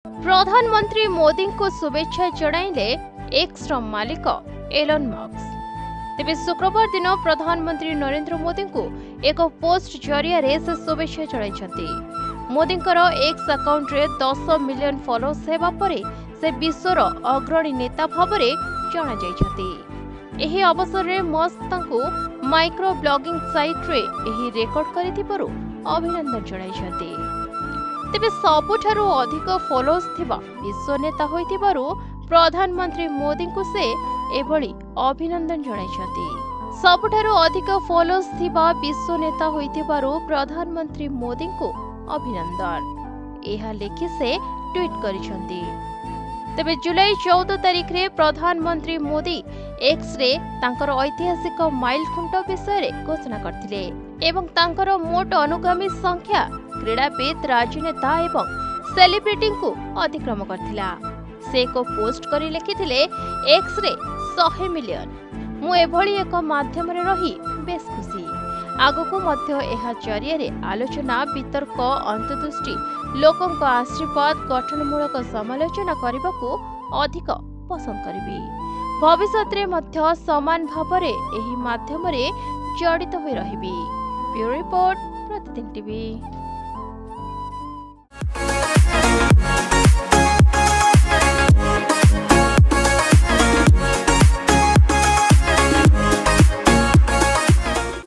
प्रधानमंत्री मोदी को शुभेच्छा जणाइले एक्स मालिक एलन मस्क। तेबे शुक्रवार दिन प्रधानमंत्री नरेंद्र मोदी को एक पोस्ट जरिया से शुभेच्छा जणाइछन्ति। मोदींकर एक्स अकाउंट रे 10 मिलियन फॉलोअर्स हेबा परे से विश्वर अग्रणी नेता भाबरे जणा जाइछन्ति। एही अवसर रे मस्क तांको माइक्रो ब्लॉगिंग साइट रे एही रेकॉर्ड करिथिबारु अभिनंदन जणाइछन्ति। तेबे सबुठारु अधिक फॉलोअर्स थिबा विश्व नेता होइथिबारु प्रधानमंत्री मोदी को से एभली अभिनंदन जणाइछन्ति। सबुठारु अधिक फॉलोअर्स थिबा विश्व नेता होइथिबारु प्रधानमंत्री मोदी को अभिनंदन एहा लेखि से ट्वीट करिछन्ति। तेबे जुलाई 14 तारिख रे प्रधानमंत्री मोदी एक्स रे तांकर ऐतिहासिक माइल खुंट विषय रे घोषणा करथिले एवं तांकर मोट अनुगामी संख्या क्रीड़ाविद राजनेता एवं सेलिब्रिटी को अतिक्रम करथिला। से को पोस्ट करी लिखिथिले एक्स रे 100 मिलियन मु एभली एक माध्यम रे रही बेस खुशी। आगको मध्य एहा जरिया रे आलोचना वितर्क अंतर्दृष्टि लोकों आशीर्वाद गठनमूलक समालोचना करने को अधिक पसंद करी। भविष्य रे मध्य समान भावरे एही माध्यम रे जड़ित होई रहिबी। ब्यूरो रिपोर्ट प्रतिदिन टीवी।